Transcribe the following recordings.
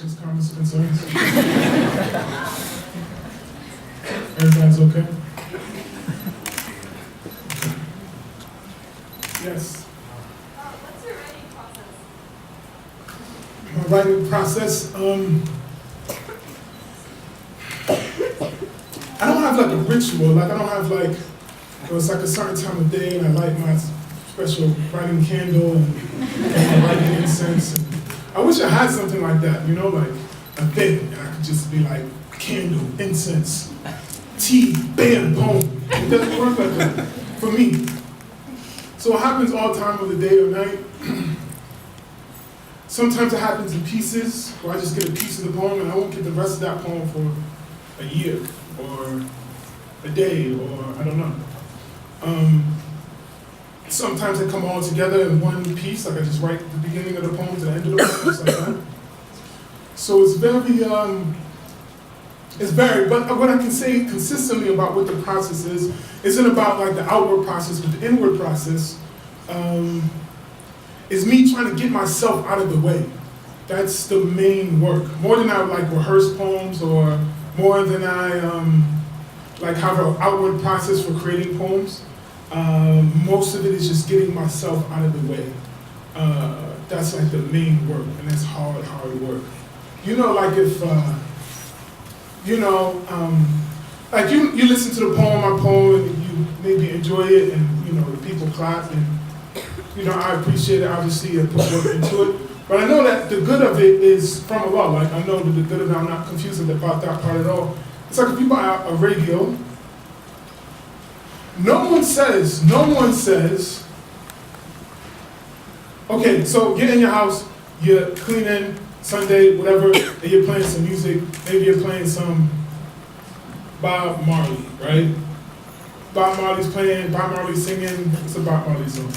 questions, comments, concerns? Everybody's okay? Yes. What's your writing process? My writing process, I don't have like a ritual, like I don't have like, it's like a certain time of day and I light my special writing candle and writing incense. And I wish I had something like that, you know, like a thing, and I could just be like candle, incense, tea, bam, boom. It doesn't work like that for me. So it happens all time of the day or night. Sometimes it happens in pieces, where I just get a piece of the poem and I won't get the rest of that poem for a year or a day or I don't know. Sometimes they come all together in one piece, like I just write the beginning of the poem to the end of the poem, just like that. So it's very, but what I can say consistently about what the process is, isn't about like the outward process, but the inward process is me trying to get myself out of the way. That's the main work. More than I like rehearse poems or more than I like have an outward process for creating poems. Most of it is just getting myself out of the way. That's like the main work, and that's hard work. You know, like if, like you listen to my poem, and you maybe enjoy it, and you know, the people clap, and you know, I appreciate it, obviously, and put work into it. But I know that the good of it is from Allah. Like, I know that the good of it, I'm not confused about that part at all. It's like if you buy a radio, no one says, okay, so you're in your house, you're cleaning, Sunday, whatever, and you're playing some music, maybe you're playing some Bob Marley, right? Bob Marley's playing, Bob Marley's singing, what's a Bob Marley song?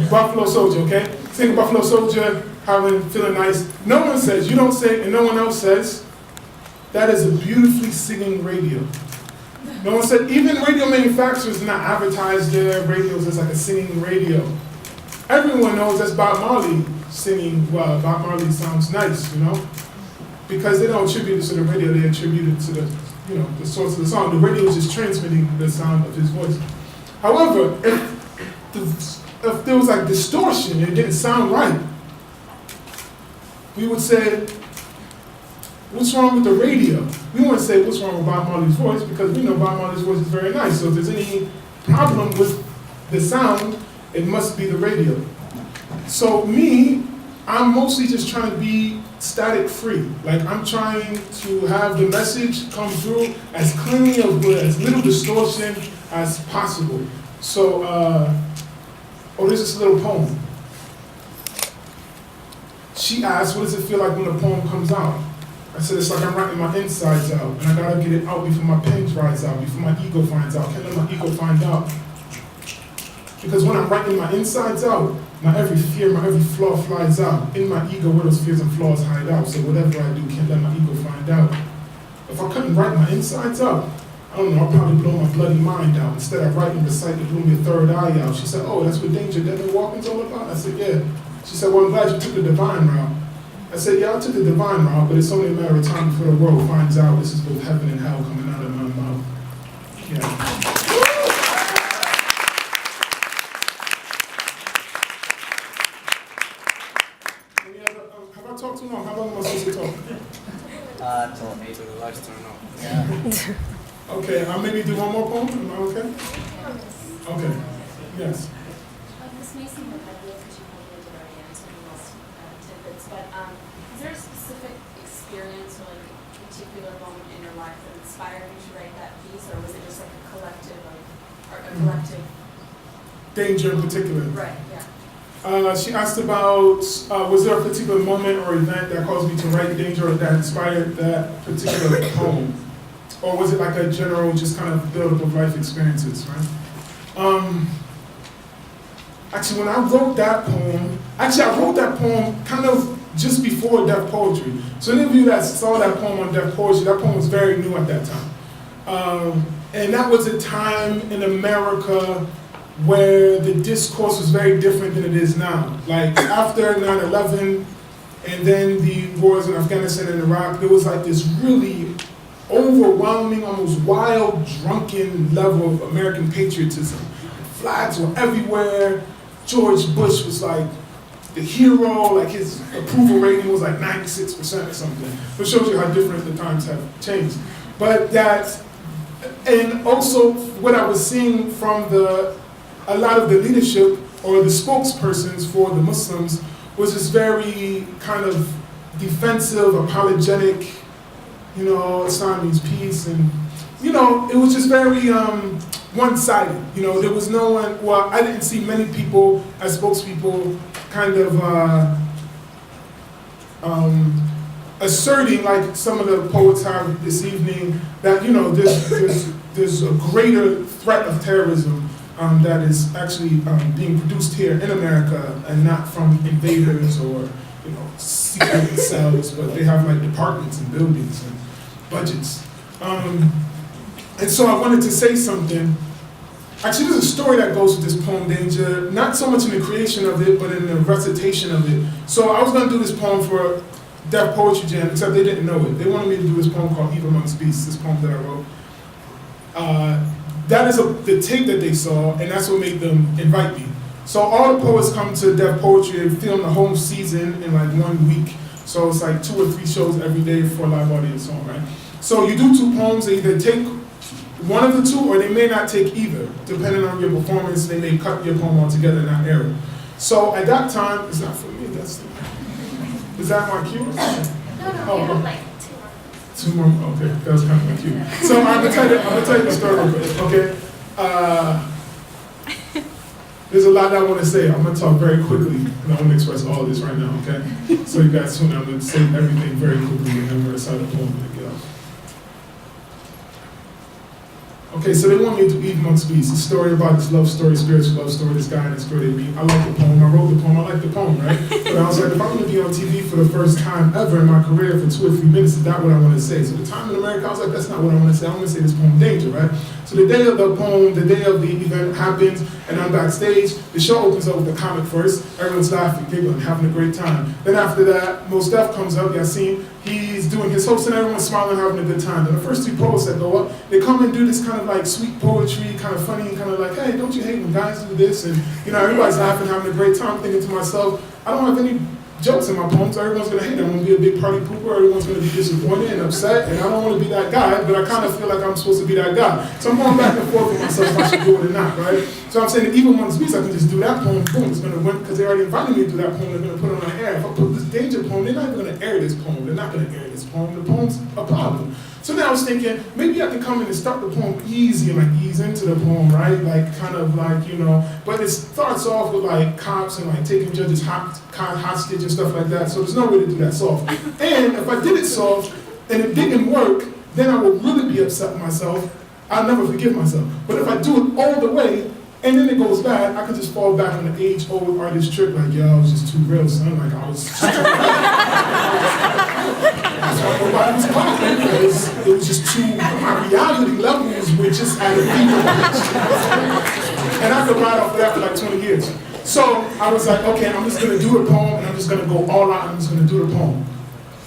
Buffalo Soldier, okay? Singing Buffalo Soldier, feeling nice. No one says, you don't say, and no one else says, that is a beautifully singing radio. No one said, even radio manufacturers do not advertise their radios as like a singing radio. Everyone knows that's Bob Marley singing, well, Bob Marley sounds nice, you know? Because they don't attribute it to the radio, they attribute it to the, you know, the source of the song. The radio is just transmitting the sound of his voice. However, if there was like distortion and it didn't sound right, we would say, what's wrong with the radio? We wouldn't say what's wrong with Bob Marley's voice because we know Bob Marley's voice is very nice. So if there's any problem with the sound, it must be the radio. So me, I'm mostly just trying to be static free. Like I'm trying to have the message come through as cleanly with as little distortion as possible. So, there's this little poem. She asked, what does it feel like when the poem comes out? I said, it's like I'm writing my insides out, and I gotta get it out before my pen dries out, before my ego finds out. Can't let my ego find out. Because when I'm writing my insides out, my every fear, my every flaw flies out. In my ego, where those fears and flaws hide out. So whatever I do, can't let my ego find out. If I couldn't write my insides out, I don't know, I'll probably blow my bloody mind out. Instead of writing, recite to blew me a third eye out. She said, oh, that's what danger, devil walking's all about? I said, yeah. She said, well, I'm glad you took the divine route. I said, yeah, I took the divine route, but it's only a matter of time before the world finds out this is both heaven and hell coming out of my mouth. Yeah. Have I talked too long? How long am I supposed to talk? Till 8 to the last turn off. Yeah. Okay, I'll maybe do one more poem. Am I okay? Okay. Yes. This may seem repetitive because you probably did already answer most tidbits, but is there a specific experience or like a particular moment in your life that inspired you to write that piece, or was it just like a collective, Danger in particular. Right, yeah. She asked about, was there a particular moment or event that caused me to write Danger or that inspired that particular poem? Or was it like a general, just kind of build-up of life experiences, right? Actually, when I wrote that poem, I wrote that poem kind of just before Deaf Poetry. So any of you that saw that poem on Deaf Poetry, that poem was very new at that time. And that was a time in America where the discourse was very different than it is now. Like after 9/11 and then the wars in Afghanistan and Iraq, there was like this really overwhelming, almost wild, drunken level of American patriotism. Flags were everywhere. George Bush was like the hero, like his approval rating was like 96% or something. It shows you how different the times have changed. But that, and also what I was seeing from a lot of the leadership or the spokespersons for the Muslims was this very kind of defensive, apologetic, you know, Islam means peace, and, you know, it was just very one-sided. You know, there was no one, well, I didn't see many people as spokespeople kind of asserting, like some of the poets have this evening, that, you know, there's a greater threat of terrorism that is actually being produced here in America and not from invaders or, you know, secret cells, but they have like departments and buildings and budgets. And so I wanted to say something. Actually, there's a story that goes with this poem, Danger, not so much in the creation of it, but in the recitation of it. So I was gonna do this poem for Deaf Poetry Jam, except they didn't know it. They wanted me to do this poem called Eve Amongst Beasts, this poem that I wrote. That is the tape that they saw, and that's what made them invite me. So all the poets come to Deaf Poetry and film the whole season in like 1 week. So it's like 2 or 3 shows every day for a live audience song, right? So you do 2 poems, they either take one of the 2, or they may not take either. Depending on your performance, they may cut your poem altogether and not air it. So at that time, it's not for me, is that my cue? No, you have like 2 more. 2 more, okay, that was kind of my cue. So I'm gonna tell you the story real quick, okay? There's a lot that I want to say. I'm gonna talk very quickly, and I want to express all of this right now, okay? So you guys tune in, I'm gonna say everything very quickly, and then we're gonna recite the poem and get off. Okay, so they want me to do Eve Amongst Beasts, a story about this love story, spiritual love story, this guy and this girl they meet. I like the poem, I wrote the poem, I like the poem, right? But I was like, if I'm gonna be on TV for the first time ever in my career for 2 or 3 minutes, is that what I want to say? So the time in America, I was like, that's not what I want to say. I want to say this poem, Danger, right? So the day of the poem, the day of the event happens, and I'm backstage. The show opens up with a comic first. Everyone's laughing, giggling, having a great time. Then after that, Mos Def comes up, Yassine. He's doing his host and everyone's smiling, having a good time. Then the first 2 poets that go up, they come and do this kind of like sweet poetry, kind of funny, kind of like, hey, don't you hate when guys do this? And, you know, everybody's laughing, having a great time, thinking to myself, I don't have any jokes in my poems, everyone's gonna hate it. I'm gonna be a big party pooper, everyone's gonna be disappointed and upset, and I don't wanna be that guy, but I kind of feel like I'm supposed to be that guy. So I'm going back and forth with myself if I should do it or not, right? So I'm saying that even Amongst Beasts, I can just do that poem, boom, it's gonna win, because they already invited me to do that poem, they're gonna put it on air. If I put this Danger poem, they're not even gonna air this poem, they're not gonna air this poem, the poem's a problem. So now I was thinking, maybe I can come in and start the poem easy and like ease into the poem, right? Like kind of like, you know, but it starts off with like cops and like taking judges hostage and stuff like that. So there's no way to do that soft. And if I did it soft and it didn't work, then I would really be upset with myself. I'll never forgive myself. But if I do it all the way and then it goes bad, I can just fall back on the age-old artist trick, like, yo, I was just too real, son. Like, I was just too that's why nobody was clapping, because it was just too, my reality levels were just at a deeper pitch. And I could ride off of that for like 20 years. So I was like, okay, I'm just gonna do a poem, and I'm just gonna go all out, I'm just gonna do the poem.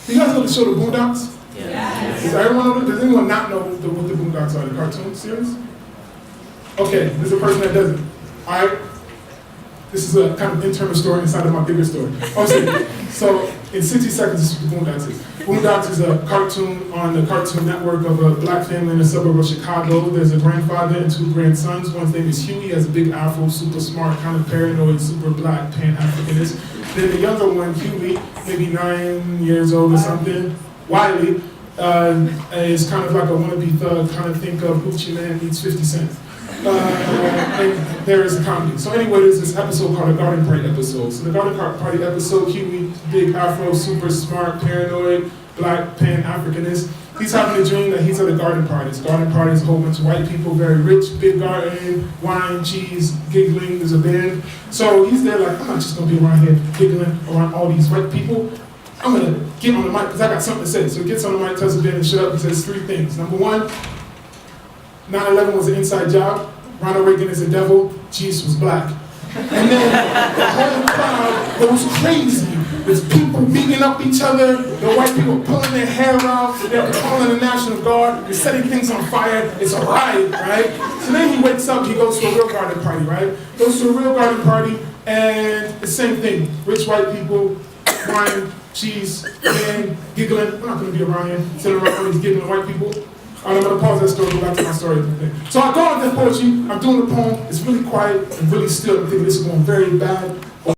You guys know the show The Boondocks? Yeah. Does anyone not know what the Boondocks are, the cartoon series? Okay, there's a person that doesn't. All right, this is a kind of internal story inside of my bigger story. So in 60 seconds, this is what the Boondocks is. Boondocks is a cartoon on the Cartoon Network of a black family in a suburb of Chicago. There's a grandfather and 2 grandsons. One's name is Huey, has a big afro, super smart, kind of paranoid, super black, pan-Africanist. Then the younger one, Huey, maybe 9 years old or something, Wiley, is kind of like a wannabe thug, kind of think of Gucci Man meets 50 Cent. And there is a comedy. So anyway, there's this episode called a Garden Party episode. So the Garden Party episode, Huey, big afro, super smart, paranoid, black, pan-Africanist. He's having a dream that he's at a garden party. This garden party is a whole bunch of white people, very rich, big garden, wine, cheese, giggling, there's a band. So he's there like, I'm not just gonna be around here giggling around all these white people. I'm gonna get on the mic because I got something to say. So he gets on the mic, tells the band to shut up, he says 3 things. Number 1, 9/11 was an inside job. Ronald Reagan is a devil. Jesus was black. And then the whole crowd, it was crazy. There's people beating up each other, the white people pulling their hair out, they're calling the National Guard, they're setting things on fire, it's a riot, right? So then he wakes up, he goes to a real garden party, right? Goes to a real garden party, and the same thing. Rich white people, wine, cheese, and giggling. We're not gonna be around here, sitting around all these giggling white people. I'm gonna pause that story, go back to my story. So I go on this poetry, I'm doing the poem, it's really quiet and really still. I'm thinking this is going very bad.